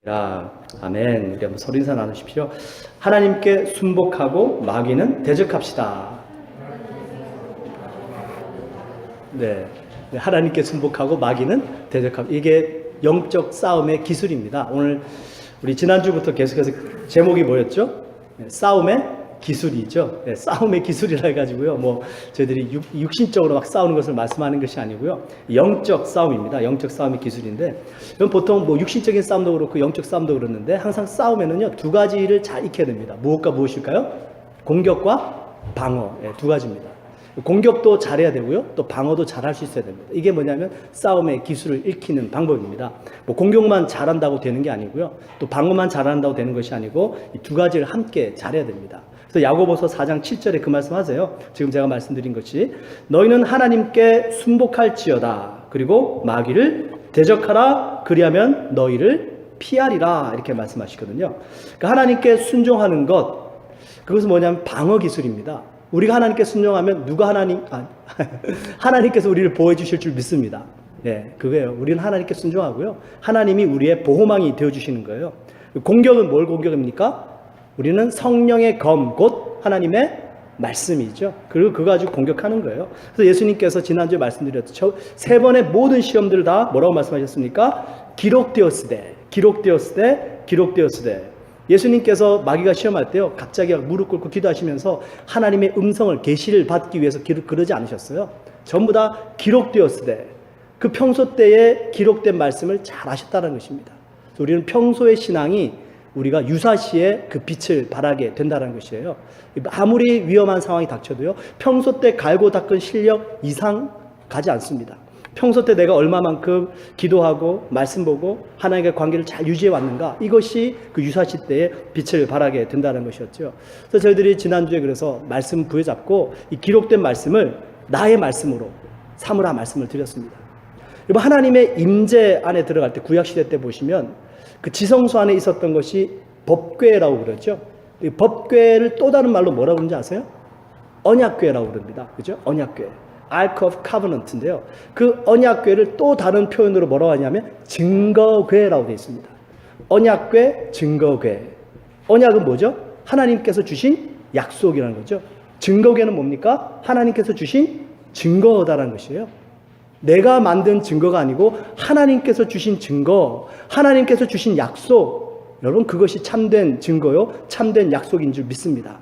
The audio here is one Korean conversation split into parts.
아멘. 우리 한번 서로 인사 나누십시오. 하나님께 순복하고 마귀는 대적합시다. 네. 하나님께 순복하고 마귀는 대적합시다. 이게 영적 싸움의 기술입니다. 오늘 우리 지난주부터 계속해서 제목이 뭐였죠? 싸움의 기술이죠. 네, 싸움의 기술이라 해가지고요. 뭐 저희들이 육신적으로 막 싸우는 것을 말씀하는 것이 아니고요. 영적 싸움입니다. 영적 싸움의 기술인데, 보통 뭐 육신적인 싸움도 그렇고 영적 싸움도 그렇는데 항상 싸움에는요 두 가지를 잘 익혀야 됩니다. 무엇과 무엇일까요? 공격과 방어. 네, 두 가지입니다. 공격도 잘해야 되고요. 또 방어도 잘할 수 있어야 됩니다. 이게 뭐냐면 싸움의 기술을 익히는 방법입니다. 뭐 공격만 잘한다고 되는 게 아니고요. 또 방어만 잘한다고 되는 것이 아니고 이 두 가지를 함께 잘해야 됩니다. 그래서 야고보서 4장 7절에 그 말씀하세요. 지금 제가 말씀드린 것이 너희는 하나님께 순복할지어다. 그리고 마귀를 대적하라. 그리하면 너희를 피하리라. 이렇게 말씀하시거든요. 그러니까 하나님께 순종하는 것, 그것은 뭐냐면 방어 기술입니다. 우리가 하나님께 순종하면 하나님께서 우리를 보호해 주실 줄 믿습니다. 예, 그거예요. 우리는 하나님께 순종하고요. 하나님이 우리의 보호망이 되어 주시는 거예요. 공격은 뭘 공격입니까? 우리는 성령의 검, 곧 하나님의 말씀이죠. 그리고 그거 가지고 공격하는 거예요. 그래서 예수님께서 지난주에 말씀드렸죠. 세 번의 모든 시험들을 다 뭐라고 말씀하셨습니까? 기록되었으되. 예수님께서 마귀가 시험할 때요, 갑자기 무릎 꿇고 기도하시면서 하나님의 음성을, 계시를 받기 위해서 그러지 않으셨어요. 전부 다 기록되었으되, 그 평소 때에 기록된 말씀을 잘 하셨다는 것입니다. 우리는 평소의 신앙이 우리가 유사시에 그 빛을 발하게 된다는 것이에요. 아무리 위험한 상황이 닥쳐도요, 평소 때 갈고 닦은 실력 이상 가지 않습니다. 평소 때 내가 얼마만큼 기도하고 말씀 보고 하나님과의 관계를 잘 유지해 왔는가, 이것이 그 유사시 때의 빛을 발하게 된다는 것이었죠. 그래서 저희들이 지난주에 그래서 말씀 부여잡고 이 기록된 말씀을 나의 말씀으로 삼으라 말씀을 드렸습니다. 여러분, 하나님의 임재 안에 들어갈 때, 구약시대 때 보시면 그 지성소 안에 있었던 것이 법궤라고 그러죠. 이 법궤를 또 다른 말로 뭐라고 그러는지 아세요? 언약궤라고 그럽니다. 그죠? 언약궤. Ark of Covenant인데요. 그 언약궤를 또 다른 표현으로 뭐라고 하냐면 증거궤라고 되어 있습니다. 언약궤, 증거궤. 언약은 뭐죠? 하나님께서 주신 약속이라는 거죠. 증거궤는 뭡니까? 하나님께서 주신 증거다라는 것이에요. 내가 만든 증거가 아니고 하나님께서 주신 증거, 하나님께서 주신 약속. 여러분, 그것이 참된 증거요, 참된 약속인 줄 믿습니다.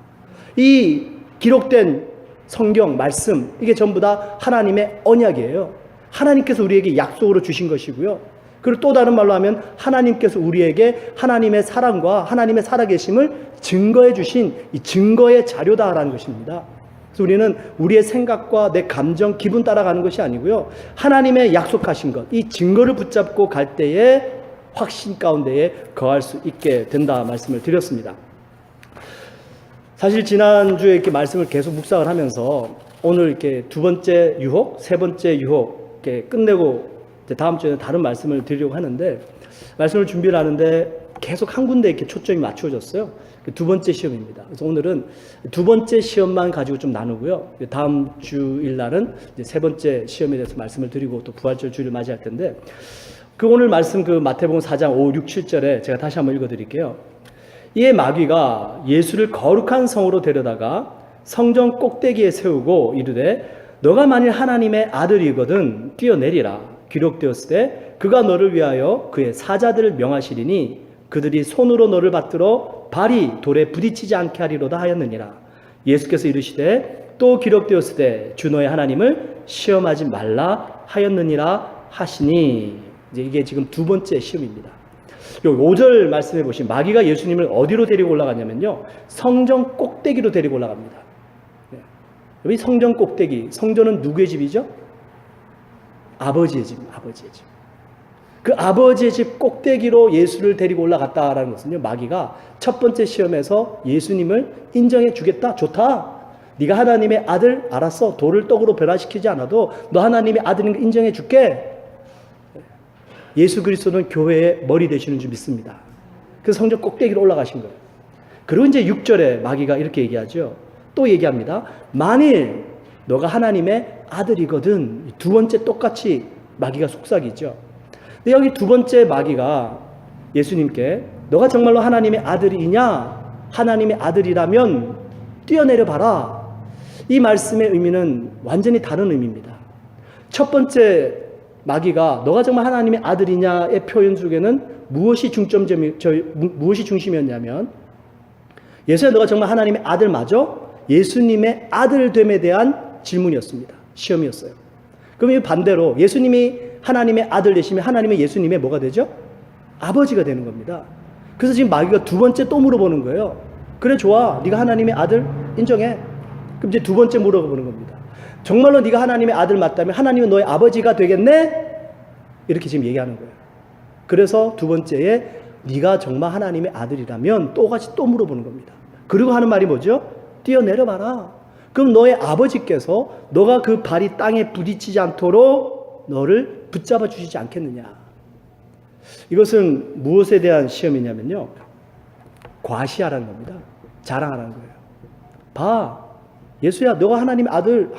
이 기록된 성경 말씀, 이게 전부 다 하나님의 언약이에요. 하나님께서 우리에게 약속으로 주신 것이고요. 그리고 또 다른 말로 하면 하나님께서 우리에게 하나님의 사랑과 하나님의 살아계심을 증거해 주신 이 증거의 자료다라는 것입니다. 그래서 우리는 우리의 생각과 내 감정, 기분 따라가는 것이 아니고요, 하나님의 약속하신 것, 이 증거를 붙잡고 갈 때에 확신 가운데에 거할 수 있게 된다 말씀을 드렸습니다. 사실 지난주에 이렇게 말씀을 계속 묵상을 하면서 오늘 이렇게 두 번째 유혹, 세 번째 유혹 이렇게 끝내고 이제 다음 주에는 다른 말씀을 드리려고 하는데, 말씀을 준비를 하는데 계속 한 군데 이렇게 초점이 맞추어졌어요. 두 번째 시험입니다. 그래서 오늘은 두 번째 시험만 가지고 좀 나누고요. 다음 주일 날은 이제 세 번째 시험에 대해서 말씀을 드리고 또 부활절 주일을 맞이할 텐데, 그 오늘 말씀 그 마태복음 4장 5, 6, 7절에 제가 다시 한번 읽어드릴게요. 이에 마귀가 예수를 거룩한 성으로 데려다가 성전 꼭대기에 세우고 이르되 너가 만일 하나님의 아들이거든 뛰어내리라. 기록되었으되 그가 너를 위하여 그의 사자들을 명하시리니 그들이 손으로 너를 받들어 발이 돌에 부딪히지 않게 하리로다 하였느니라. 예수께서 이르시되 또 기록되었으되 주 너의 하나님을 시험하지 말라 하였느니라 하시니. 이제 이게 지금 두 번째 시험입니다. 5절 말씀해 보시면 마귀가 예수님을 어디로 데리고 올라갔냐면요, 성전 꼭대기로 데리고 올라갑니다. 여기 성전 꼭대기, 성전은 누구의 집이죠? 아버지의 집, 아버지의 집. 그 아버지의 집 꼭대기로 예수를 데리고 올라갔다라는 것은요, 마귀가 첫 번째 시험에서 예수님을 인정해 주겠다, 좋다. 네가 하나님의 아들, 알았어. 돌을 떡으로 변화시키지 않아도 너 하나님의 아들인 거 인정해 줄게. 예수 그리스도는 교회의 머리 되시는 줄 믿습니다. 그래서 성전 꼭대기로 올라가신 거예요. 그리고 이제 6절에 마귀가 이렇게 얘기하죠. 또 얘기합니다. 만일 너가 하나님의 아들이거든. 두 번째 똑같이 마귀가 속삭이죠. 근데 여기 두 번째 마귀가 예수님께 너가 정말로 하나님의 아들이냐? 하나님의 아들이라면 뛰어내려 봐라. 이 말씀의 의미는 완전히 다른 의미입니다. 첫 번째 마귀가 너가 정말 하나님의 아들이냐의 표현 속에는 무엇이 중심이었냐면 예수야 너가 정말 하나님의 아들 맞아? 예수님의 아들됨에 대한 질문이었습니다. 시험이었어요. 그럼 이 반대로 예수님이 하나님의 아들 되시면 하나님의 예수님의 뭐가 되죠? 아버지가 되는 겁니다. 그래서 지금 마귀가 두 번째 또 물어보는 거예요. 그래 좋아. 네가 하나님의 아들 인정해. 그럼 이제 두 번째 물어보는 겁니다. 정말로 네가 하나님의 아들 맞다면 하나님은 너의 아버지가 되겠네? 이렇게 지금 얘기하는 거예요. 그래서 두 번째에 네가 정말 하나님의 아들이라면 똑같이 또 물어보는 겁니다. 그리고 하는 말이 뭐죠? 뛰어내려봐라. 그럼 너의 아버지께서 너가 그 발이 땅에 부딪히지 않도록 너를 붙잡아 주시지 않겠느냐. 이것은 무엇에 대한 시험이냐면요. 과시하라는 겁니다. 자랑하라는 거예요. 봐. 예수야 너가 하나님의 아들,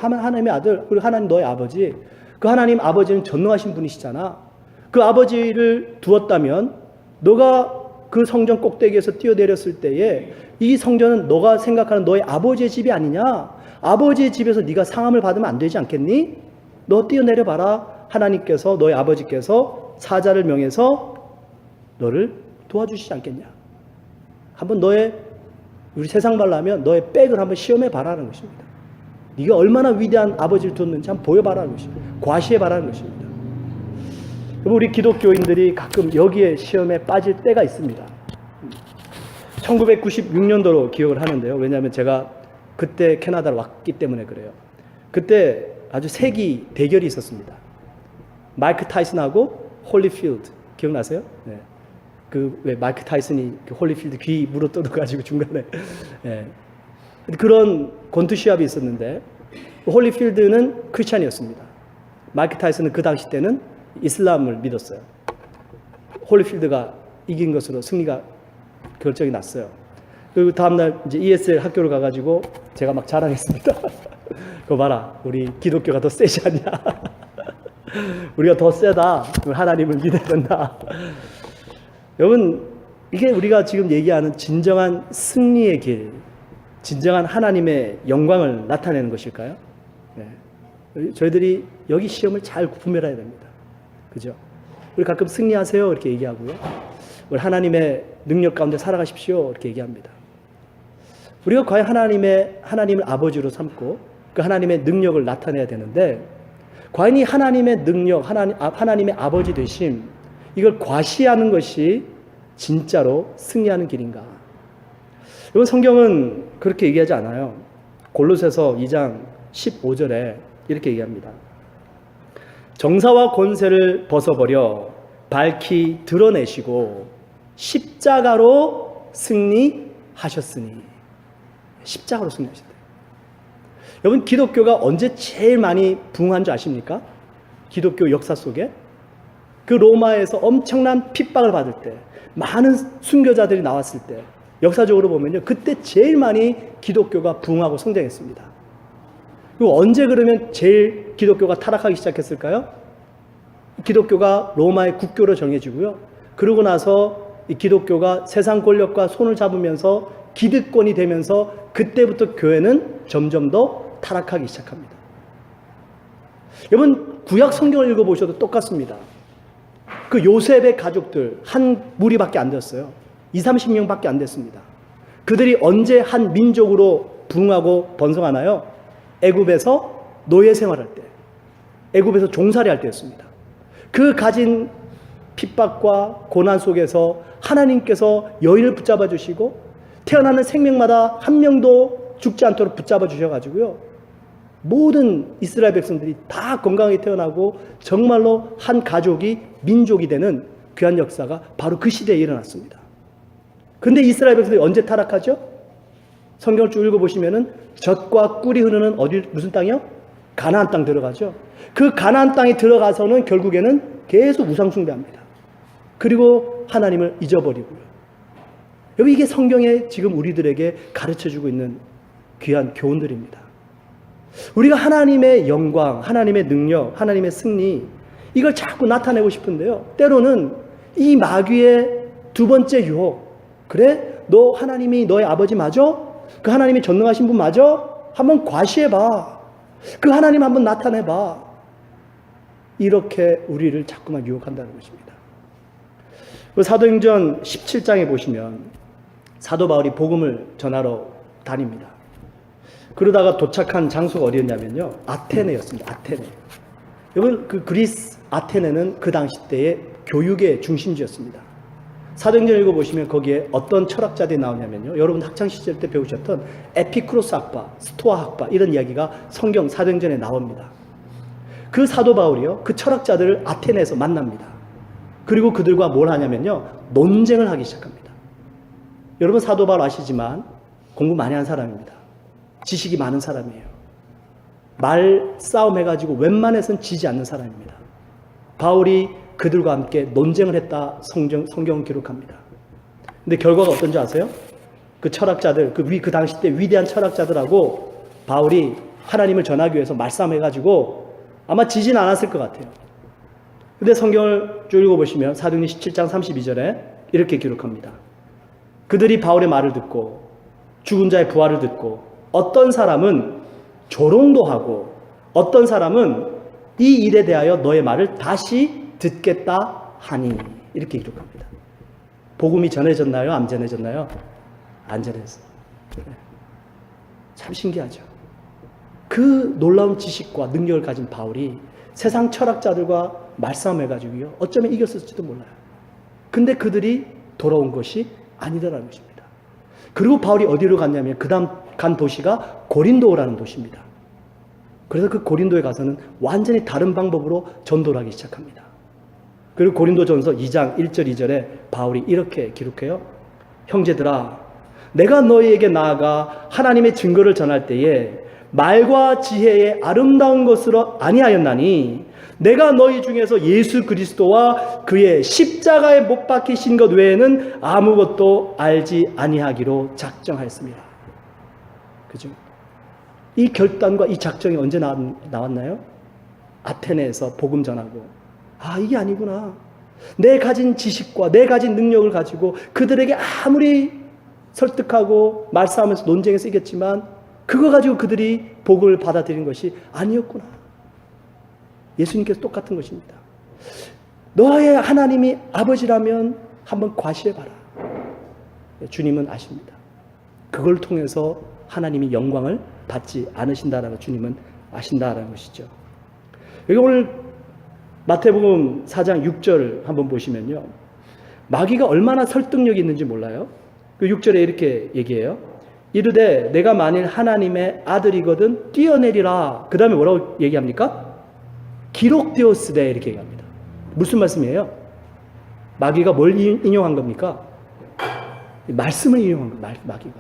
그리고 하나님 너의 아버지. 그 하나님 아버지는 전능하신 분이시잖아. 그 아버지를 두었다면 너가 그 성전 꼭대기에서 뛰어내렸을 때에 이 성전은 너가 생각하는 너의 아버지의 집이 아니냐? 아버지의 집에서 네가 상함을 받으면 안 되지 않겠니? 너 뛰어내려 봐라. 하나님께서 너의 아버지께서 사자를 명해서 너를 도와주시지 않겠냐? 한번 우리 세상 말로 하면 너의 백을 한번 시험해 봐라는 것입니다. 네가 얼마나 위대한 아버지를 뒀는지 한번 보여봐라는 것입니다. 과시해 봐라는 것입니다. 우리 기독교인들이 가끔 여기에 시험에 빠질 때가 있습니다. 1996년도로 기억을 하는데요. 왜냐하면 제가 그때 캐나다로 왔기 때문에 그래요. 그때 아주 세기 대결이 있었습니다. 마이크 타이슨하고 홀리필드 기억나세요? 네. 왜 마이크 타이슨이 홀리필드 귀 물어 뜯어가지고 중간에 그런 권투 시합이 있었는데 홀리필드는 크리스찬이었습니다. 마이크 타이슨은 그 당시 때는 이슬람을 믿었어요. 홀리필드가 이긴 것으로 승리가 결정이 났어요. 그리고 다음날 이제 ESL 학교로 가가지고 제가 막 자랑했습니다. 그거 봐라, 우리 기독교가 더 세지 않냐? 우리가 더 세다. 하나님을 믿어야 된다. 여러분, 이게 우리가 지금 얘기하는 진정한 승리의 길, 진정한 하나님의 영광을 나타내는 것일까요? 네. 저희들이 여기 시험을 잘 구분해야 됩니다. 그죠? 우리 가끔 승리하세요 이렇게 얘기하고요. 우리 하나님의 능력 가운데 살아가십시오 이렇게 얘기합니다. 우리가 과연 하나님을 아버지로 삼고 그 하나님의 능력을 나타내야 되는데 과연 이 하나님의 능력, 하나님의 아버지 되심 이걸 과시하는 것이 진짜로 승리하는 길인가? 이번 성경은 그렇게 얘기하지 않아요. 골로새서 2장 15절에 이렇게 얘기합니다. 정사와 권세를 벗어버려 밝히 드러내시고 십자가로 승리하셨으니. 십자가로 승리하셨다. 여러분, 기독교가 언제 제일 많이 부흥한 줄 아십니까? 기독교 역사 속에 그 로마에서 엄청난 핍박을 받을 때, 많은 순교자들이 나왔을 때, 역사적으로 보면요, 그때 제일 많이 기독교가 부흥하고 성장했습니다. 그리고 언제 그러면 제일 기독교가 타락하기 시작했을까요? 기독교가 로마의 국교로 정해지고요. 그러고 나서 이 기독교가 세상 권력과 손을 잡으면서 기득권이 되면서 그때부터 교회는 점점 더 타락하기 시작합니다. 여러분, 구약 성경을 읽어보셔도 똑같습니다. 그 요셉의 가족들 한 무리밖에 안 됐어요. 20-30명밖에 안 됐습니다. 그들이 언제 한 민족으로 부흥하고 번성하나요? 애굽에서 노예 생활할 때, 애굽에서 종살이 할 때였습니다. 그 가진 핍박과 고난 속에서 하나님께서 여인을 붙잡아 주시고 태어나는 생명마다 한 명도 죽지 않도록 붙잡아 주셔가지고요, 모든 이스라엘 백성들이 다 건강하게 태어나고 정말로 한 가족이 민족이 되는 귀한 역사가 바로 그 시대에 일어났습니다. 근데 이스라엘 백성들이 언제 타락하죠? 성경을 쭉 읽어보시면은 젖과 꿀이 흐르는 무슨 땅이요? 가나안 땅 들어가죠. 그 가나안 땅에 들어가서는 결국에는 계속 우상 숭배합니다. 그리고 하나님을 잊어버리고요. 여기 이게 성경에 지금 우리들에게 가르쳐주고 있는 귀한 교훈들입니다. 우리가 하나님의 영광, 하나님의 능력, 하나님의 승리, 이걸 자꾸 나타내고 싶은데요, 때로는 이 마귀의 두 번째 유혹. 그래? 너 하나님이 너의 아버지 맞아? 그 하나님이 전능하신 분 맞아? 한번 과시해봐. 그 하나님 한번 나타내봐. 이렇게 우리를 자꾸만 유혹한다는 것입니다. 사도행전 17장에 보시면 사도 바울이 복음을 전하러 다닙니다. 그러다가 도착한 장소가 어디였냐면요, 아테네였습니다. 아테네. 여러분, 그 그리스 아테네는 그 당시 때의 교육의 중심지였습니다. 사도행전 읽어보시면 거기에 어떤 철학자들이 나오냐면요, 여러분 학창시절 때 배우셨던 에피쿠로스 학파, 스토아 학파, 이런 이야기가 성경 사도행전에 나옵니다. 그 사도 바울이요, 그 철학자들을 아테네에서 만납니다. 그리고 그들과 뭘 하냐면요, 논쟁을 하기 시작합니다. 여러분 사도 바울 아시지만 공부 많이 한 사람입니다. 지식이 많은 사람이에요. 말싸움 해가지고 웬만해서는 지지 않는 사람입니다. 바울이 그들과 함께 논쟁을 했다, 성경은 기록합니다. 근데 결과가 어떤지 아세요? 그 철학자들, 그 당시 때 위대한 철학자들하고 바울이 하나님을 전하기 위해서 말싸움해가지고 아마 지진 않았을 것 같아요. 근데 성경을 쭉 읽어보시면 사도행전 17장 32절에 이렇게 기록합니다. 그들이 바울의 말을 듣고 죽은 자의 부활을 듣고 어떤 사람은 조롱도 하고 어떤 사람은 이 일에 대하여 너의 말을 다시 듣겠다 하니, 이렇게 기록합니다. 복음이 전해졌나요? 안 전해졌나요? 안 전해졌어요. 참 신기하죠. 그 놀라운 지식과 능력을 가진 바울이 세상 철학자들과 말싸움해가지고요, 어쩌면 이겼을지도 몰라요. 근데 그들이 돌아온 것이 아니더라는 것입니다. 그리고 바울이 어디로 갔냐면 그 다음 간 도시가 고린도라는 도시입니다. 그래서 그 고린도에 가서는 완전히 다른 방법으로 전도를 하기 시작합니다. 그리고 고린도전서 2장 1절 2절에 바울이 이렇게 기록해요. 형제들아, 내가 너희에게 나아가 하나님의 증거를 전할 때에 말과 지혜의 아름다운 것으로 아니하였나니 내가 너희 중에서 예수 그리스도와 그의 십자가에 못 박히신 것 외에는 아무것도 알지 아니하기로 작정하였습니다. 그죠? 이 결단과 이 작정이 언제 나왔나요? 아테네에서 복음 전하고, 아, 이게 아니구나. 내 가진 지식과 내 가진 능력을 가지고 그들에게 아무리 설득하고 말싸움에서 논쟁에서 이겼지만 그거 가지고 그들이 복음을 받아들인 것이 아니었구나. 예수님께서 똑같은 것입니다. 너의 하나님이 아버지라면 한번 과시해봐라. 주님은 아십니다. 그걸 통해서 하나님이 영광을 받지 않으신다라는 걸 주님은 아신다라는 것이죠. 여기 오늘 마태복음 4장 6절 한번 보시면요, 마귀가 얼마나 설득력이 있는지 몰라요. 그 6절에 이렇게 얘기해요. 이르되 내가 만일 하나님의 아들이거든 뛰어내리라. 그 다음에 뭐라고 얘기합니까? 기록되었으되, 이렇게 얘기합니다. 무슨 말씀이에요? 마귀가 뭘 인용한 겁니까? 말씀을 인용한 겁니다. 마귀가.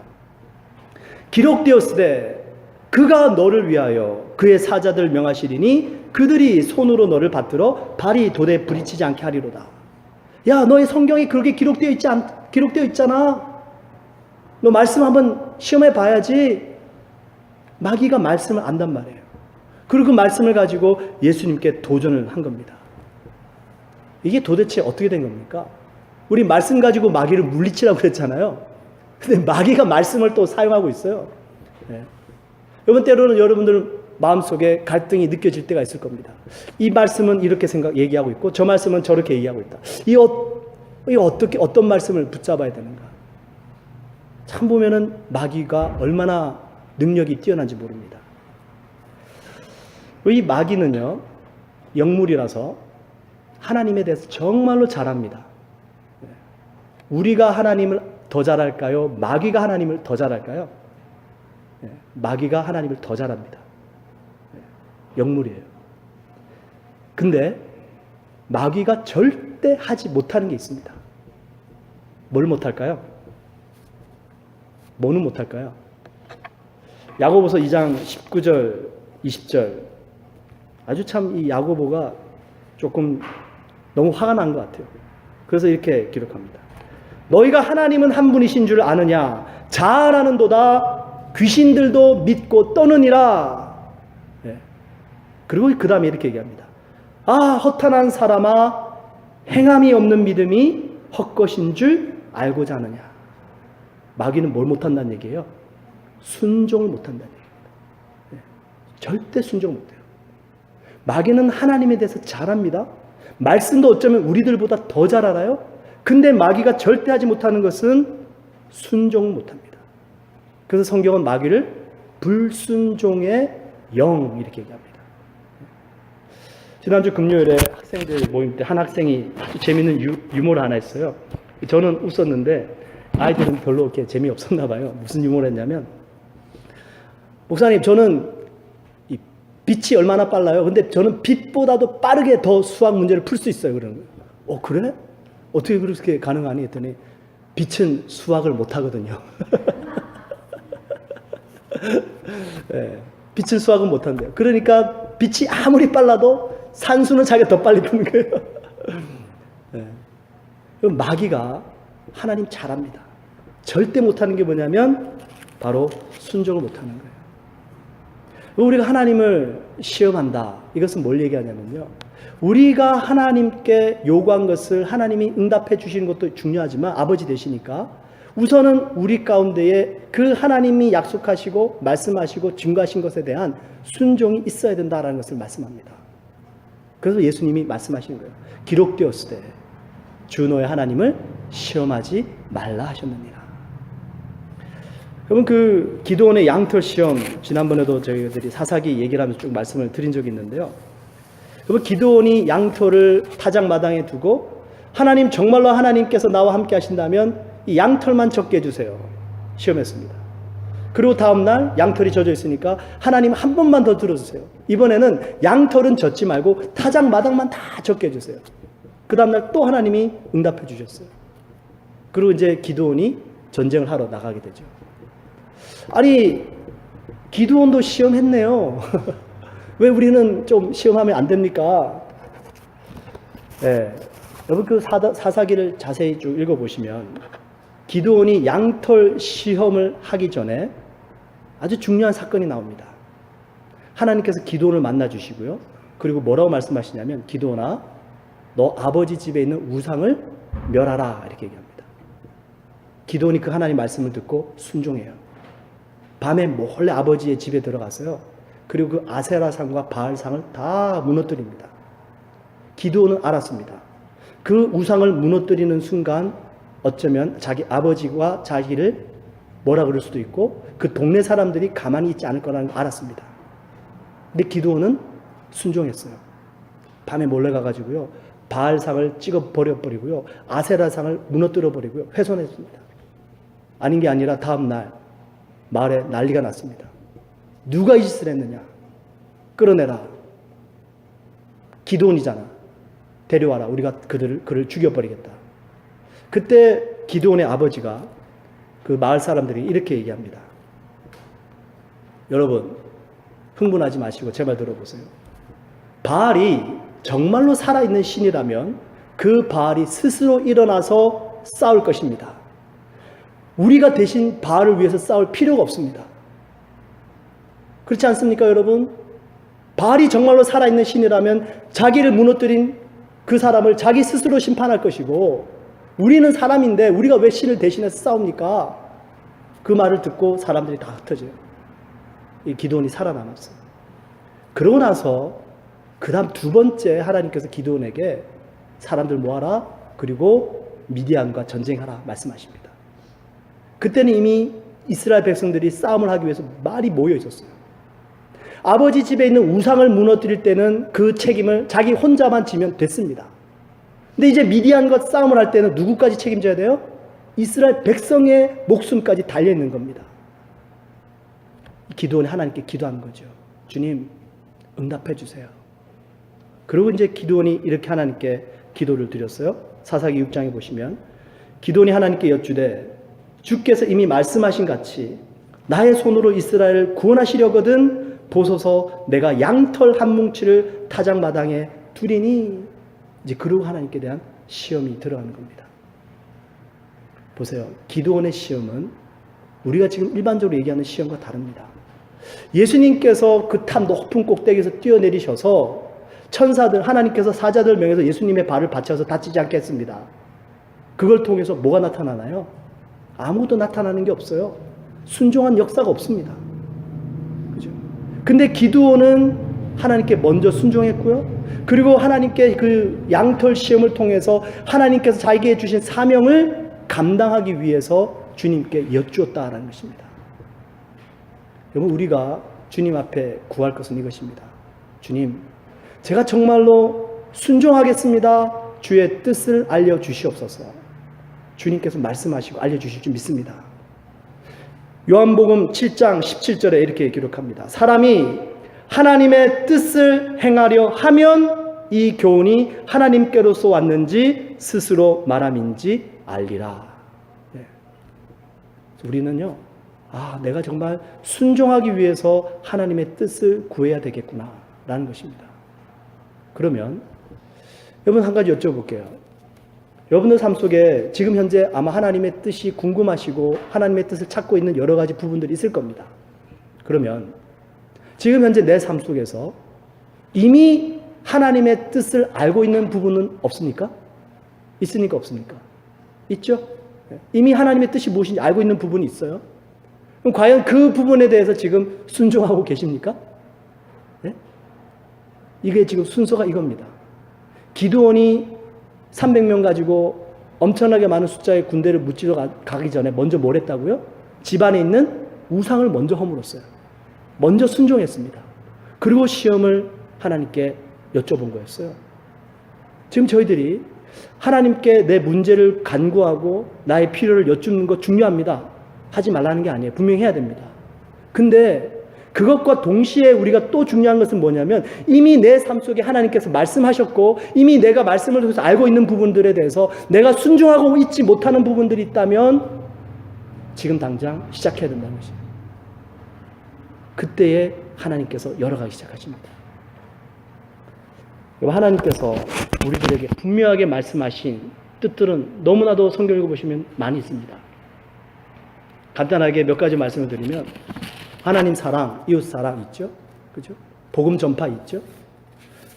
기록되었으되 그가 너를 위하여 그의 사자들 명하시리니 그들이 손으로 너를 받들어 발이 돌에 부딪히지 않게 하리로다. 야, 너의 성경에 그렇게 기록되어 있잖아. 너 말씀 한번 시험해 봐야지. 마귀가 말씀을 안단 말이에요. 그리고 그 말씀을 가지고 예수님께 도전을 한 겁니다. 이게 도대체 어떻게 된 겁니까? 우리 말씀 가지고 마귀를 물리치라고 그랬잖아요. 근데 마귀가 말씀을 또 사용하고 있어요. 네. 여러분, 때로는 여러분들 마음속에 갈등이 느껴질 때가 있을 겁니다. 이 말씀은 이렇게 얘기하고 있고 저 말씀은 저렇게 얘기하고 있다. 어떤 말씀을 붙잡아야 되는가? 참 보면은 마귀가 얼마나 능력이 뛰어난지 모릅니다. 이 마귀는요, 영물이라서 하나님에 대해서 정말로 잘합니다. 우리가 하나님을 더 잘할까요? 마귀가 하나님을 더 잘할까요? 마귀가 하나님을 더 잘합니다. 영물이에요. 근데 마귀가 절대 하지 못하는 게 있습니다. 뭘 못할까요? 뭐는 못할까요? 야고보서 2장 19절 20절, 아주 참 이 야고보가 조금 너무 화가 난 것 같아요. 그래서 이렇게 기록합니다. 너희가 하나님은 한 분이신 줄 아느냐? 잘 아는도다. 귀신들도 믿고 떠느니라. 네. 그리고 그 다음에 이렇게 얘기합니다. 아, 허탄한 사람아, 행함이 없는 믿음이 헛것인 줄 알고자 하느냐. 마귀는 뭘 못한다는 얘기예요? 순종을 못한다는 얘기입니다. 절대 순종 못해요. 마귀는 하나님에 대해서 잘 압니다. 말씀도 어쩌면 우리들보다 더 잘 알아요. 근데 마귀가 절대 하지 못하는 것은 순종을 못합니다. 그래서 성경은 마귀를 불순종의 영 이렇게 얘기합니다. 지난주 금요일에 학생들 모임 때 한 학생이 아주 재밌는 유머를 하나 했어요. 저는 웃었는데 아이들은 별로 이렇게 재미없었나 봐요. 무슨 유머를 했냐면, 목사님 저는 이 빛이 얼마나 빨라요? 근데 저는 빛보다도 빠르게 더 수학 문제를 풀 수 있어요. 그러는 거예요. 그래? 어떻게 그렇게 가능하니? 했더니 빛은 수학을 못하거든요. 네, 빛은 수학은 못한대요. 그러니까 빛이 아무리 빨라도 산수는 자기가 더 빨리 푸는 거예요. 네. 마귀가 하나님 잘 압니다. 절대 못하는 게 뭐냐면 바로 순종을 못하는 거예요. 우리가 하나님을 시험한다. 이것은 뭘 얘기하냐면요. 우리가 하나님께 요구한 것을 하나님이 응답해 주시는 것도 중요하지만 아버지 되시니까 우선은 우리 가운데에 그 하나님이 약속하시고 말씀하시고 증거하신 것에 대한 순종이 있어야 된다는 것을 말씀합니다. 그래서 예수님이 말씀하시는 거예요. 기록되었을 때 주 너의 하나님을 시험하지 말라 하셨느니라. 여러분 그 기드온의 양털 시험 지난번에도 저희들이 사사기 얘기를 하면서 쭉 말씀을 드린 적이 있는데요. 여러분 기드온이 양털을 타작마당에 두고 하나님 정말로 하나님께서 나와 함께 하신다면 이 양털만 적게 해주세요. 시험했습니다. 그리고 다음날 양털이 젖어 있으니까 하나님 한 번만 더 들어주세요. 이번에는 양털은 젖지 말고 타작마당만 다 적게 해주세요. 그 다음날 또 하나님이 응답해 주셨어요. 그리고 이제 기드온이 전쟁을 하러 나가게 되죠. 아니 기드온도 시험했네요. 왜 우리는 좀 시험하면 안 됩니까? 네. 여러분 그 사사기를 자세히 쭉 읽어보시면 기드온이 양털 시험을 하기 전에 아주 중요한 사건이 나옵니다. 하나님께서 기드온을 만나 주시고요. 그리고 뭐라고 말씀하시냐면 기드온아 너 아버지 집에 있는 우상을 멸하라 이렇게 얘기합니다. 기드온이 그 하나님 말씀을 듣고 순종해요. 밤에 몰래 아버지의 집에 들어가서요. 그리고 그 아세라상과 바알상을 다 무너뜨립니다. 기드온은 알았습니다. 그 우상을 무너뜨리는 순간 어쩌면 자기 아버지와 자기를 뭐라 그럴 수도 있고 그 동네 사람들이 가만히 있지 않을 거라는 걸 알았습니다. 근데 기드온은 순종했어요. 밤에 몰래 가가지고요. 바알상을 찍어 버려버리고요. 아세라상을 무너뜨려 버리고요. 훼손했습니다. 아닌 게 아니라 다음날 마을에 난리가 났습니다. 누가 이 짓을 했느냐? 끌어내라. 기드온이잖아. 데려와라. 우리가 그를 죽여버리겠다. 그때 기드온의 아버지가 그 마을 사람들이 이렇게 얘기합니다. 여러분 흥분하지 마시고 제 말 들어보세요. 바알이 정말로 살아있는 신이라면 그 바알이 스스로 일어나서 싸울 것입니다. 우리가 대신 바알을 위해서 싸울 필요가 없습니다. 그렇지 않습니까 여러분? 바알이 정말로 살아있는 신이라면 자기를 무너뜨린 그 사람을 자기 스스로 심판할 것이고 우리는 사람인데 우리가 왜 신을 대신해서 싸웁니까? 그 말을 듣고 사람들이 다 흩어져요. 이 기드온이 살아남았어요. 그러고 나서 그 다음 두 번째 하나님께서 기드온에게 사람들 모아라 그리고 미디안과 전쟁하라 말씀하십니다. 그때는 이미 이스라엘 백성들이 싸움을 하기 위해서 많이 모여 있었어요. 아버지 집에 있는 우상을 무너뜨릴 때는 그 책임을 자기 혼자만 지면 됐습니다. 근데 이제 미디안과 싸움을 할 때는 누구까지 책임져야 돼요? 이스라엘 백성의 목숨까지 달려있는 겁니다. 기드온이 하나님께 기도한 거죠. 주님 응답해 주세요. 그리고 이제 기드온이 이렇게 하나님께 기도를 드렸어요. 사사기 6장에 보시면 기드온이 하나님께 여쭈되 주께서 이미 말씀하신 같이 나의 손으로 이스라엘을 구원하시려거든 보소서 내가 양털 한 뭉치를 타작마당에 두리니 이제 그러고 하나님께 대한 시험이 들어가는 겁니다. 보세요. 기드온의 시험은 우리가 지금 일반적으로 얘기하는 시험과 다릅니다. 예수님께서 그 탑 높은 꼭대기에서 뛰어내리셔서 천사들 하나님께서 사자들 명해서 예수님의 발을 받쳐서 다치지 않게 했습니다. 그걸 통해서 뭐가 나타나나요? 아무것도 나타나는 게 없어요. 순종한 역사가 없습니다. 그죠? 근데 기드온은 하나님께 먼저 순종했고요. 그리고 하나님께 그 양털 시험을 통해서 하나님께서 자기에게 주신 사명을 감당하기 위해서 주님께 여쭈었다라는 것입니다. 여러분, 우리가 주님 앞에 구할 것은 이것입니다. 주님, 제가 정말로 순종하겠습니다. 주의 뜻을 알려주시옵소서. 주님께서 말씀하시고 알려주실 줄 믿습니다. 요한복음 7장 17절에 이렇게 기록합니다. 사람이 하나님의 뜻을 행하려 하면 이 교훈이 하나님께로서 왔는지 스스로 말함인지 알리라. 네. 우리는요, 내가 정말 순종하기 위해서 하나님의 뜻을 구해야 되겠구나 라는 것입니다. 그러면 여러분, 한 가지 여쭤볼게요. 여러분들 삶 속에 지금 현재 아마 하나님의 뜻이 궁금하시고 하나님의 뜻을 찾고 있는 여러 가지 부분들이 있을 겁니다. 그러면 지금 현재 내 삶 속에서 이미 하나님의 뜻을 알고 있는 부분은 없습니까? 있습니까? 없습니까? 있죠? 이미 하나님의 뜻이 무엇인지 알고 있는 부분이 있어요. 그럼 과연 그 부분에 대해서 지금 순종하고 계십니까? 네? 이게 지금 순서가 이겁니다. 기드온이 300명 가지고 엄청나게 많은 숫자의 군대를 무찌러 가기 전에 먼저 뭘 했다고요? 집안에 있는 우상을 먼저 허물었어요. 먼저 순종했습니다. 그리고 시험을 하나님께 여쭤본 거였어요. 지금 저희들이 하나님께 내 문제를 간구하고 나의 필요를 여쭙는 거 중요합니다. 하지 말라는 게 아니에요. 분명히 해야 됩니다. 근데 그것과 동시에 우리가 또 중요한 것은 뭐냐면 이미 내 삶 속에 하나님께서 말씀하셨고 이미 내가 말씀을 통해서 알고 있는 부분들에 대해서 내가 순종하고 있지 못하는 부분들이 있다면 지금 당장 시작해야 된다는 것입니다. 그때에 하나님께서 열어가기 시작하십니다. 하나님께서 우리들에게 분명하게 말씀하신 뜻들은 너무나도 성경 읽어보시면 많이 있습니다. 간단하게 몇 가지 말씀을 드리면 하나님 사랑, 이웃 사랑 있죠? 그죠? 복음 전파 있죠?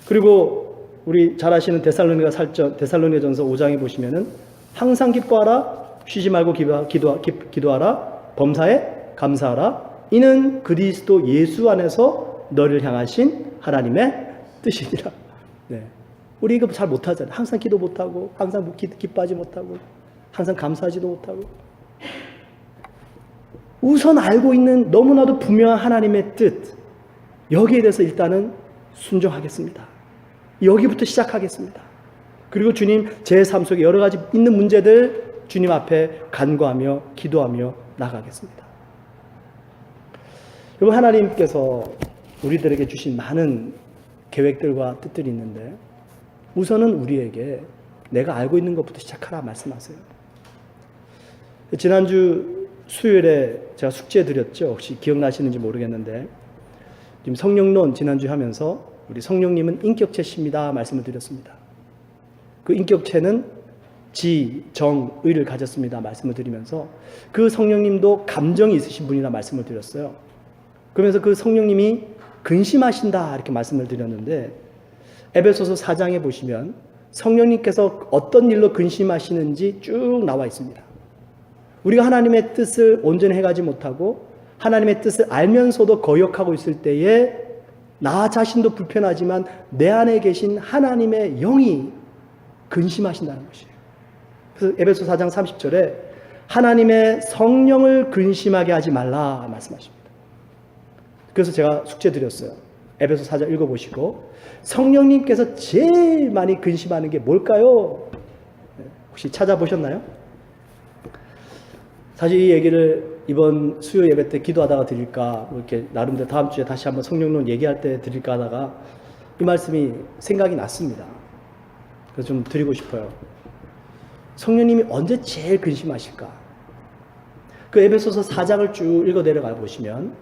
그리고 우리 잘 아시는 데살로니가전서 5장에 보시면은 항상 기뻐하라, 쉬지 말고 기도하라, 범사에 감사하라. 이는 그리스도 예수 안에서 너를 향하신 하나님의 뜻이니라. 네. 우리 이거 잘 못하잖아요. 항상 기도 못하고, 항상 기뻐하지 못하고, 항상 감사하지도 못하고. 우선 알고 있는 너무나도 분명한 하나님의 뜻, 여기에 대해서 일단은 순종하겠습니다. 여기부터 시작하겠습니다. 그리고 주님, 제 삶 속에 여러 가지 있는 문제들 주님 앞에 간구하며 기도하며 나가겠습니다. 여러분, 하나님께서 우리들에게 주신 많은 계획들과 뜻들이 있는데 우선은 우리에게 내가 알고 있는 것부터 시작하라 말씀하세요. 지난주 수요일에 제가 숙제 드렸죠. 혹시 기억나시는지 모르겠는데 지금 성령론 지난주 하면서 우리 성령님은 인격체십니다 말씀을 드렸습니다. 그 인격체는 지, 정, 의를 가졌습니다 말씀을 드리면서 그 성령님도 감정이 있으신 분이라 말씀을 드렸어요. 그러면서 그 성령님이 근심하신다 이렇게 말씀을 드렸는데 에베소서 4장에 보시면 성령님께서 어떤 일로 근심하시는지 쭉 나와 있습니다. 우리가 하나님의 뜻을 온전히 해가지 못하고 하나님의 뜻을 알면서도 거역하고 있을 때에 나 자신도 불편하지만 내 안에 계신 하나님의 영이 근심하신다는 것이에요. 그래서 에베소 4장 30절에 하나님의 성령을 근심하게 하지 말라 말씀하십니다. 그래서 제가 숙제 드렸어요. 에베소 4장 읽어보시고 성령님께서 제일 많이 근심하는 게 뭘까요? 혹시 찾아보셨나요? 사실 이 얘기를 이번 수요 예배 때 기도하다가 드릴까 이렇게 나름대로 다음 주에 다시 한번 성령론 얘기할 때 드릴까 하다가 이 말씀이 생각이 났습니다. 그래서 좀 드리고 싶어요. 성령님이 언제 제일 근심하실까? 그 에베소서 4장을 쭉 읽어 내려가 보시면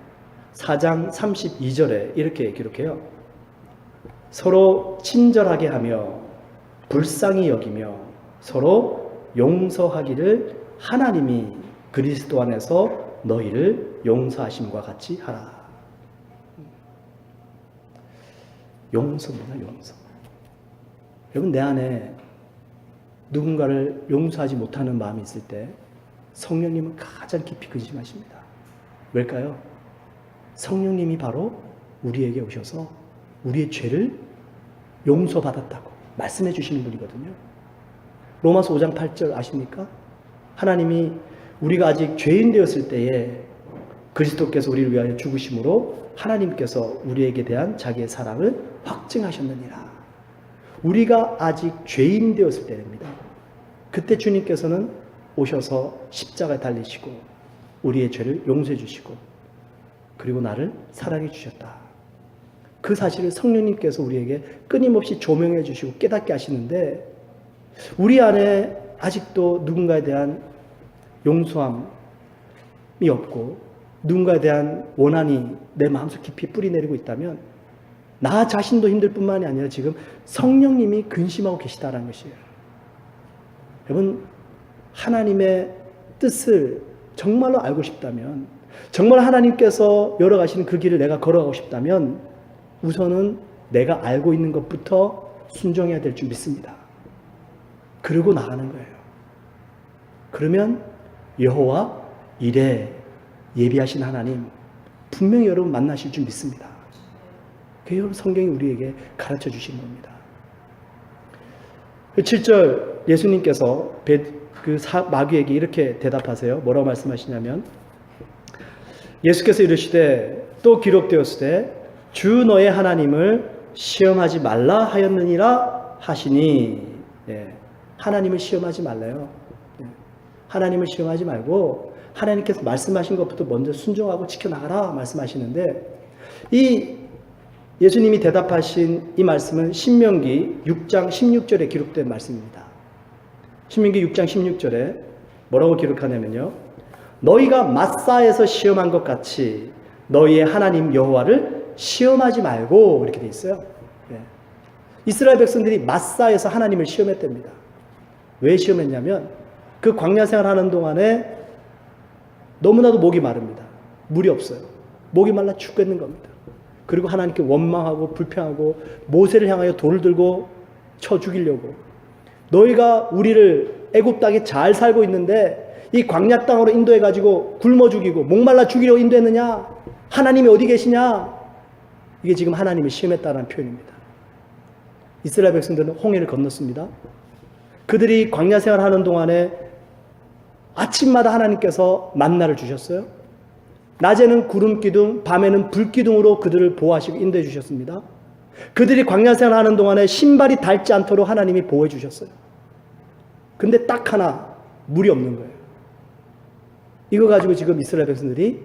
4장 32절에 이렇게 기록해요. 서로 친절하게 하며 불쌍히 여기며 서로 용서하기를 하나님이 그리스도 안에서 너희를 용서하심과 같이 하라. 용서입니다. 용서. 여러분 내 안에 누군가를 용서하지 못하는 마음이 있을 때 성령님은 가장 깊이 근심하십니다. 왜일까요? 성령님이 바로 우리에게 오셔서 우리의 죄를 용서받았다고 말씀해 주시는 분이거든요. 로마서 5장 8절 아십니까? 하나님이 우리가 아직 죄인 되었을 때에 그리스도께서 우리를 위하여 죽으심으로 하나님께서 우리에게 대한 자기의 사랑을 확증하셨느니라. 우리가 아직 죄인 되었을 때입니다. 그때 주님께서는 오셔서 십자가에 달리시고 우리의 죄를 용서해 주시고 그리고 나를 사랑해 주셨다. 그 사실을 성령님께서 우리에게 끊임없이 조명해 주시고 깨닫게 하시는데 우리 안에 아직도 누군가에 대한 용서함이 없고 누군가에 대한 원한이 내 마음속 깊이 뿌리내리고 있다면 나 자신도 힘들 뿐만이 아니라 지금 성령님이 근심하고 계시다는 것이에요. 여러분, 하나님의 뜻을 정말로 알고 싶다면, 정말 하나님께서 열어가시는 그 길을 내가 걸어가고 싶다면 우선은 내가 알고 있는 것부터 순종해야 될 줄 믿습니다. 그러고 나가는 거예요. 그러면 여호와 이레 예비하신 하나님 분명히 여러분 만나실 줄 믿습니다. 그게 여러분 성경이 우리에게 가르쳐 주신 겁니다. 7절 예수님께서 마귀에게 이렇게 대답하세요. 뭐라고 말씀하시냐면 예수께서 이르시되 또 기록되었으되 주 너의 하나님을 시험하지 말라 하였느니라 하시니. 하나님을 시험하지 말래요. 하나님을 시험하지 말고 하나님께서 말씀하신 것부터 먼저 순종하고 지켜나가라 말씀하시는데 이 예수님이 대답하신 이 말씀은 신명기 6장 16절에 기록된 말씀입니다. 신명기 6장 16절에 뭐라고 기록하냐면요. 너희가 마사에서 시험한 것 같이 너희의 하나님 여호와를 시험하지 말고 이렇게 돼 있어요. 이스라엘 백성들이 마사에서 하나님을 시험했답니다. 왜 시험했냐면 그 광야 생활하는 동안에 너무나도 목이 마릅니다. 물이 없어요. 목이 말라 죽겠는 겁니다. 그리고 하나님께 원망하고 불평하고 모세를 향하여 돌을 들고 쳐 죽이려고 너희가 우리를 애굽 땅에 잘 살고 있는데 이 광야 땅으로 인도해 가지고 굶어 죽이고 목말라 죽이려고 인도했느냐? 하나님이 어디 계시냐? 이게 지금 하나님을 시험했다는 표현입니다. 이스라엘 백성들은 홍해를 건넜습니다. 그들이 광야 생활하는 동안에 아침마다 하나님께서 만나를 주셨어요. 낮에는 구름 기둥, 밤에는 불 기둥으로 그들을 보호하시고 인도해 주셨습니다. 그들이 광야 생활하는 동안에 신발이 닳지 않도록 하나님이 보호해 주셨어요. 근데 딱 하나 물이 없는 거예요. 이거 가지고 지금 이스라엘 백성들이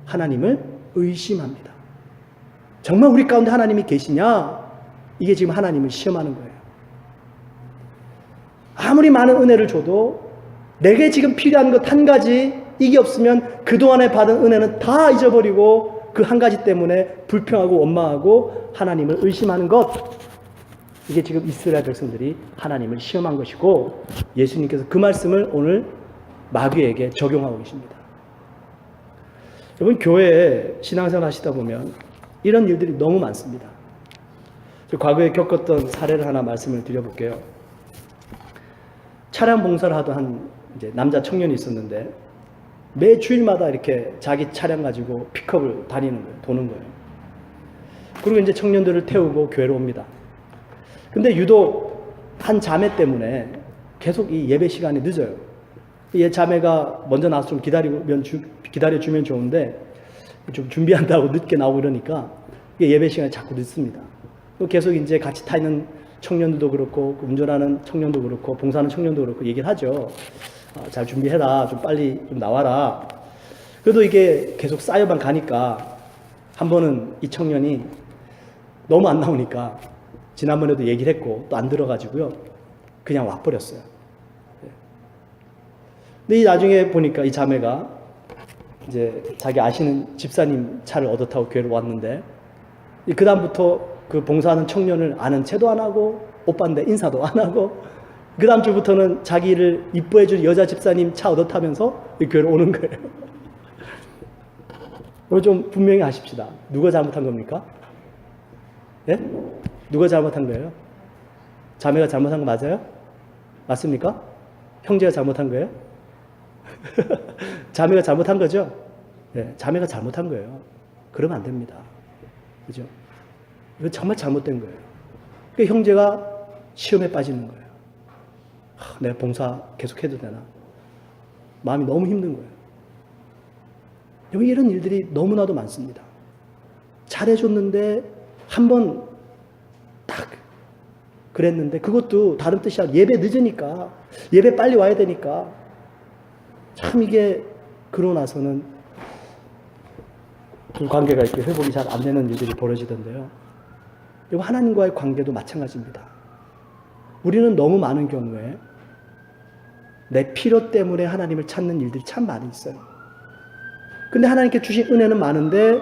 하나님을 의심합니다. 정말 우리 가운데 하나님이 계시냐? 이게 지금 하나님을 시험하는 거예요. 아무리 많은 은혜를 줘도 내게 지금 필요한 것 한 가지 이게 없으면 그동안에 받은 은혜는 다 잊어버리고 그 한 가지 때문에 불평하고 원망하고 하나님을 의심하는 것. 이게 지금 이스라엘 백성들이 하나님을 시험한 것이고 예수님께서 그 말씀을 오늘 마귀에게 적용하고 계십니다. 여러분 교회에 신앙생활 하시다 보면 이런 일들이 너무 많습니다. 과거에 겪었던 사례를 하나 말씀을 드려볼게요. 차량 봉사를 하던 이제 남자 청년이 있었는데 매 주일마다 이렇게 자기 차량 가지고 픽업을 다니는 거예요. 도는 거예요. 그리고 이제 청년들을 태우고 교회로 옵니다. 근데 유독 한 자매 때문에 계속 이 예배 시간이 늦어요. 이 자매가 먼저 나와서 좀 기다려주면 좋은데 좀 준비한다고 늦게 나오고 이러니까 예배 시간이 자꾸 늦습니다. 계속 이제 같이 타 있는 청년들도 그렇고 운전하는 청년도 그렇고 봉사하는 청년도 그렇고 얘기를 하죠. 잘 준비해라. 좀 빨리 좀 나와라. 그래도 이게 계속 쌓여만 가니까 한 번은 이 청년이 너무 안 나오니까 지난번에도 얘기를 했고 또 안 들어가지고요. 그냥 와버렸어요. 근데 이 나중에 보니까 이 자매가 이제 자기 아시는 집사님 차를 얻어 타고 교회로 왔는데 그 다음부터 그 봉사하는 청년을 아는 체도 안 하고 오빠인데 인사도 안 하고 그 다음 주부터는 자기를 이뻐해줄 여자 집사님 차 얻어 타면서 교회로 오는 거예요. 오늘 좀 분명히 하십시다. 누가 잘못한 겁니까? 예? 누가 잘못한 거예요? 자매가 잘못한 거 맞아요? 맞습니까? 형제가 잘못한 거예요? 자매가 잘못한 거죠? 네, 자매가 잘못한 거예요. 그러면 안 됩니다. 그죠? 이건 정말 잘못된 거예요. 그러니까 형제가 시험에 빠지는 거예요. 내가 봉사 계속 해도 되나? 마음이 너무 힘든 거예요. 여기 이런 일들이 너무나도 많습니다. 잘해줬는데 한 번 딱 그랬는데 그것도 다른 뜻이 아니라 예배 늦으니까, 예배 빨리 와야 되니까, 참 이게 그러고 나서는 그 관계가 이렇게 회복이 잘 안 되는 일들이 벌어지던데요. 그리고 하나님과의 관계도 마찬가지입니다. 우리는 너무 많은 경우에 내 필요 때문에 하나님을 찾는 일들이 참 많이 있어요. 근데 하나님께 주신 은혜는 많은데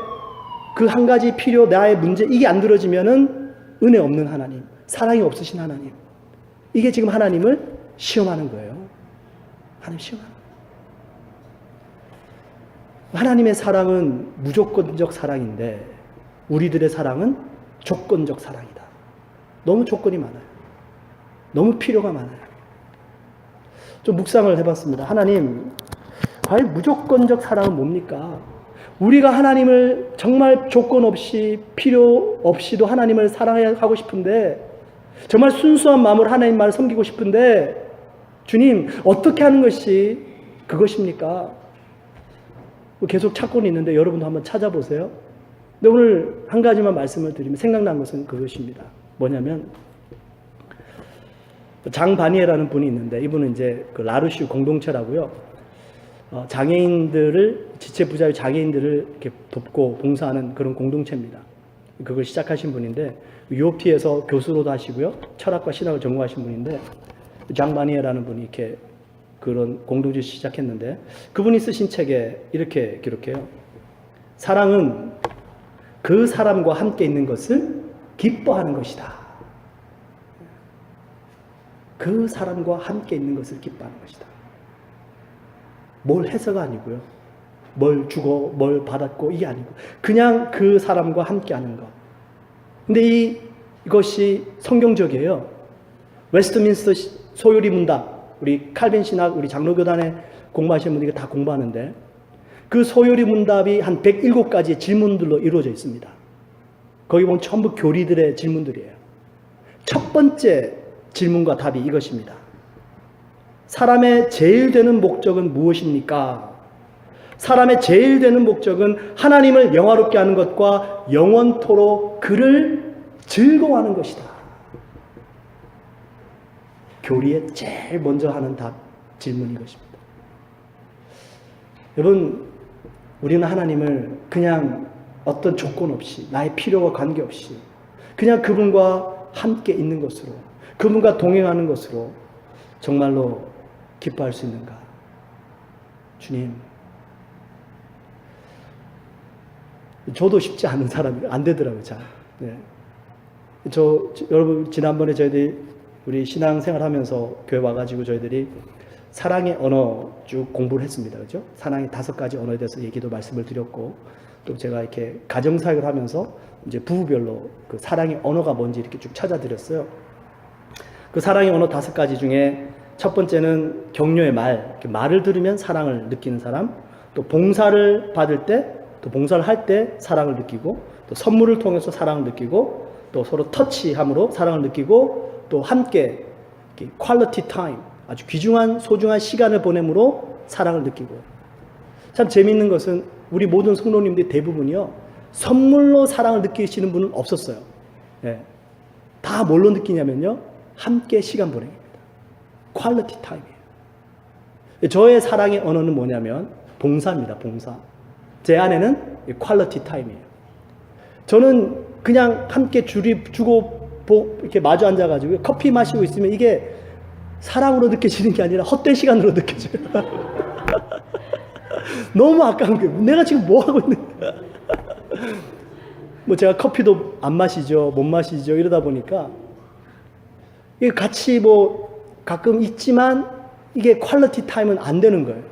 그 한 가지 필요, 나의 문제, 이게 안 들어지면은 은혜 없는 하나님, 사랑이 없으신 하나님. 이게 지금 하나님을 시험하는 거예요. 하나님 시험하는 거예요. 하나님의 사랑은 무조건적 사랑인데 우리들의 사랑은 조건적 사랑이다. 너무 조건이 많아요. 너무 필요가 많아요. 좀 묵상을 해봤습니다. 하나님, 과연 무조건적 사랑은 뭡니까? 우리가 하나님을 정말 조건 없이, 필요 없이도 하나님을 사랑하고 싶은데, 정말 순수한 마음으로 하나님 말을 섬기고 싶은데, 주님, 어떻게 하는 것이 그것입니까? 계속 찾고는 있는데 여러분도 한번 찾아보세요. 근데 오늘 한 가지만 말씀을 드리면 생각난 것은 그것입니다. 뭐냐면, 장바니에라는 분이 있는데, 이분은 이제 그 라르슈 공동체라고요. 장애인들을, 지체부자의 장애인들을 이렇게 돕고 봉사하는 그런 공동체입니다. 그걸 시작하신 분인데, UOP에서 교수로도 하시고요. 철학과 신학을 전공하신 분인데, 장바니에라는 분이 이렇게 그런 공동체를 시작했는데, 그분이 쓰신 책에 이렇게 기록해요. 사랑은 그 사람과 함께 있는 것을 기뻐하는 것이다. 그 사람과 함께 있는 것을 기뻐하는 것이다. 뭘 해서가 아니고요. 뭘 주고 뭘 받았고 이게 아니고 그냥 그 사람과 함께 하는 것. 근데 이것이 성경적이에요. 웨스트민스터 소요리 문답, 우리 칼빈 신학, 우리 장로교단에 공부하시는 분들이 다 공부하는데 그 소요리 문답이 한 107가지의 질문들로 이루어져 있습니다. 거기 보면 전부 교리들의 질문들이에요. 첫 번째 질문과 답이 이것입니다. 사람의 제일 되는 목적은 무엇입니까? 사람의 제일 되는 목적은 하나님을 영화롭게 하는 것과 영원토록 그를 즐거워하는 것이다. 교리에 제일 먼저 하는 질문이 이것입니다. 여러분, 우리는 하나님을 그냥 어떤 조건 없이, 나의 필요와 관계없이 그냥 그분과 함께 있는 것으로, 그분과 동행하는 것으로 정말로 기뻐할 수 있는가? 주님, 저도 쉽지 않은 사람이 안 되더라고요, 잘. 네. 여러분, 지난번에 저희들이 우리 신앙생활 하면서 교회 와가지고 저희들이 사랑의 언어 쭉 공부를 했습니다. 그죠? 사랑의 5가지 언어에 대해서 얘기도 말씀을 드렸고, 또 제가 이렇게 가정사역을 하면서 이제 부부별로 그 사랑의 언어가 뭔지 이렇게 쭉 찾아드렸어요. 그 사랑의 언어 5가지 중에 첫 번째는 격려의 말, 말을 들으면 사랑을 느끼는 사람, 또 봉사를 받을 때, 또 봉사를 할 때 사랑을 느끼고, 또 선물을 통해서 사랑을 느끼고, 또 서로 터치함으로 사랑을 느끼고, 또 함께 퀄리티 타임, 아주 귀중한 소중한 시간을 보냄으로 사랑을 느끼고. 참 재미있는 것은 우리 모든 성도님들이 대부분이요, 선물로 사랑을 느끼시는 분은 없었어요. 네. 다 뭘로 느끼냐면요, 함께 시간 보내기. 퀄리티 타임이에요. 저의 사랑의 언어는 뭐냐면 봉사입니다. 봉사. 제 아내는 퀄리티 타임이에요. 저는 그냥 함께 주고 이렇게 마주 앉아가지고 커피 마시고 있으면 이게 사랑으로 느껴지는 게 아니라 헛된 시간으로 느껴져요. 너무 아까운 거예요. 내가 지금 뭐 하고 있는 거야. 뭐 제가 커피도 안 마시죠. 못 마시죠. 이러다 보니까 이게 같이 뭐 가끔 있지만 이게 퀄리티 타임은 안 되는 거예요.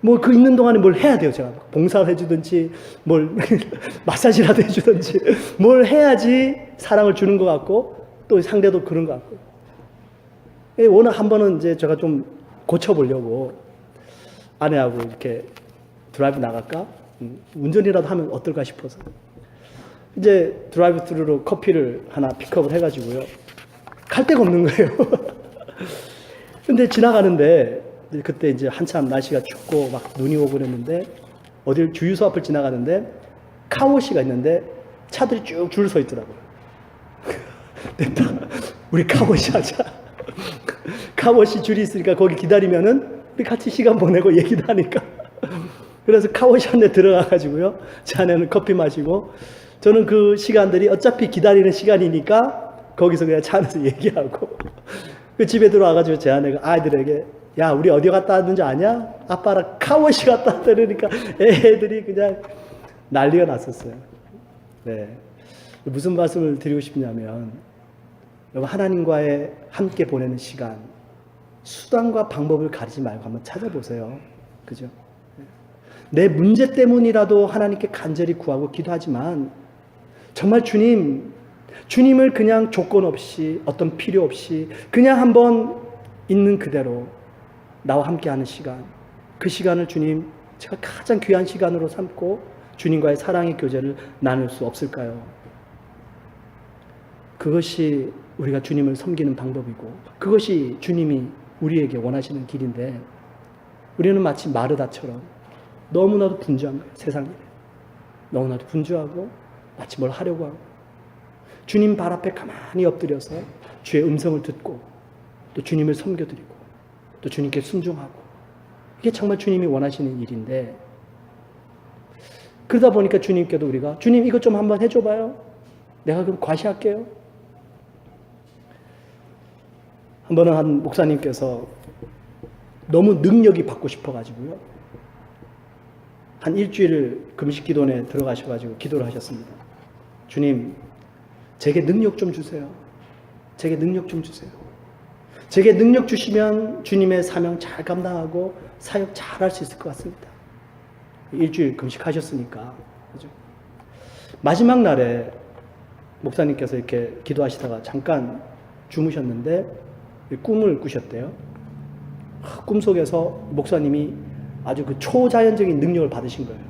뭐 그 있는 동안에 뭘 해야 돼요. 제가 봉사를 해주든지 뭘 마사지라도 해주든지 뭘 해야지 사랑을 주는 것 같고 또 상대도 그런 것 같고. 워낙 한 번은 이제 제가 좀 고쳐보려고 아내하고 이렇게 드라이브 나갈까? 운전이라도 하면 어떨까 싶어서. 이제 드라이브 트루로 커피를 하나 픽업을 해가지고요. 갈 데가 없는 거예요. 근데 지나가는데, 그때 이제 한참 날씨가 춥고 막 눈이 오고 그랬는데, 어딜 주유소 앞을 지나가는데, 카워시가 있는데, 차들이 쭉 줄 서 있더라고요. 됐다. 우리 카워시 하자. 카워시 줄이 있으니까 거기 기다리면은, 우리 같이 시간 보내고 얘기도 하니까. 그래서 카워시 안에 들어가가지고요. 제 아내는 커피 마시고, 저는 그 시간들이 어차피 기다리는 시간이니까 거기서 그냥 차 안에서 얘기하고 그 집에 들어와가지고 제 아내가 아이들에게 야 우리 어디 갔다 왔는지 아냐? 아빠랑 카워시 갔다 왔다 그러니까 애들이 그냥 난리가 났었어요. 네. 무슨 말씀을 드리고 싶냐면 여러분 하나님과의 함께 보내는 시간 수단과 방법을 가리지 말고 한번 찾아보세요. 그죠? 내 문제 때문이라도 하나님께 간절히 구하고 기도하지만 정말 주님을 그냥 조건 없이 어떤 필요 없이 그냥 한번 있는 그대로 나와 함께하는 시간 그 시간을 주님 제가 가장 귀한 시간으로 삼고 주님과의 사랑의 교제를 나눌 수 없을까요? 그것이 우리가 주님을 섬기는 방법이고 그것이 주님이 우리에게 원하시는 길인데 우리는 마치 마르다처럼 너무나도 분주한 거예요. 세상 일에 너무나도 분주하고 마치 뭘 하려고 하고 주님 발 앞에 가만히 엎드려서 주의 음성을 듣고 또 주님을 섬겨드리고 또 주님께 순종하고 이게 정말 주님이 원하시는 일인데 그러다 보니까 주님께도 우리가 주님 이것 좀 한번 해줘봐요. 내가 그럼 과시할게요. 한 번은 한 목사님께서 너무 능력이 받고 싶어가지고요. 한 일주일 금식 기도원에 들어가셔가지고 기도를 하셨습니다. 주님, 제게 능력 좀 주세요. 제게 능력 좀 주세요. 제게 능력 주시면 주님의 사명 잘 감당하고 사역 잘 할 수 있을 것 같습니다. 일주일 금식하셨으니까. 그죠? 마지막 날에 목사님께서 이렇게 기도하시다가 잠깐 주무셨는데 꿈을 꾸셨대요. 꿈속에서 목사님이 아주 그 초자연적인 능력을 받으신 거예요.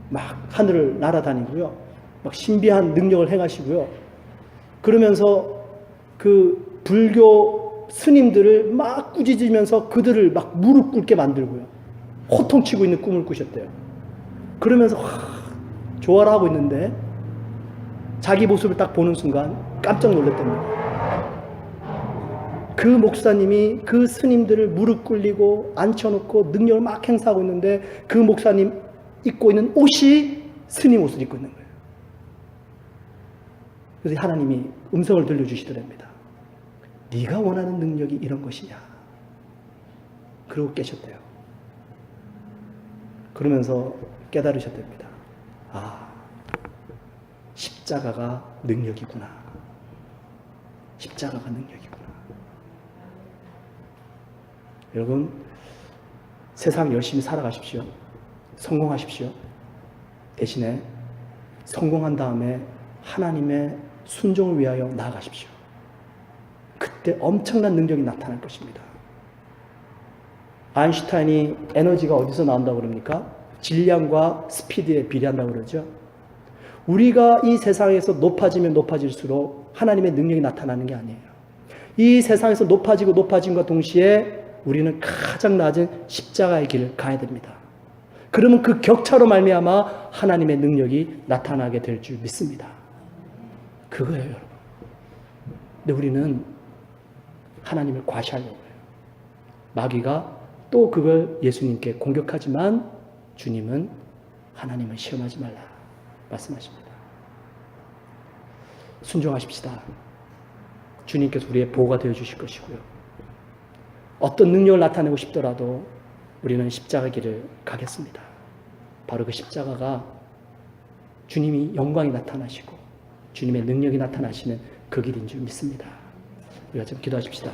막 하늘을 날아다니고요. 막 신비한 능력을 행하시고요. 그러면서 그 불교 스님들을 막 꾸짖으면서 그들을 막 무릎 꿇게 만들고요. 호통치고 있는 꿈을 꾸셨대요. 그러면서 조화를 하고 있는데 자기 모습을 딱 보는 순간 깜짝 놀랐답니다. 그 목사님이 그 스님들을 무릎 꿇리고 앉혀놓고 능력을 막 행사하고 있는데 그 목사님 입고 있는 옷이 스님 옷을 입고 있는 거예요. 그래서 하나님이 음성을 들려주시더랍니다. 네가 원하는 능력이 이런 것이냐. 그러고 깨셨대요. 그러면서 깨달으셨답니다. 아, 십자가가 능력이구나. 십자가가 능력이구나. 여러분, 세상 열심히 살아가십시오. 성공하십시오. 대신에 성공한 다음에 하나님의 순종을 위하여 나아가십시오. 그때 엄청난 능력이 나타날 것입니다. 아인슈타인이 에너지가 어디서 나온다고 그럽니까? 질량과 스피드에 비례한다고 그러죠. 우리가 이 세상에서 높아지면 높아질수록 하나님의 능력이 나타나는 게 아니에요. 이 세상에서 높아지고 높아짐과 동시에 우리는 가장 낮은 십자가의 길을 가야 됩니다. 그러면 그 격차로 말미암아 하나님의 능력이 나타나게 될 줄 믿습니다. 그거예요, 여러분. 근데 우리는 하나님을 과시하려고 해요. 마귀가 또 그걸 예수님께 공격하지만 주님은 하나님을 시험하지 말라 말씀하십니다. 순종하십시다. 주님께서 우리의 보호가 되어 주실 것이고요. 어떤 능력을 나타내고 싶더라도 우리는 십자가 길을 가겠습니다. 바로 그 십자가가 주님이 영광이 나타나시고 주님의 능력이 나타나시는 그 길인 줄 믿습니다. 우리가 좀 기도하십시다.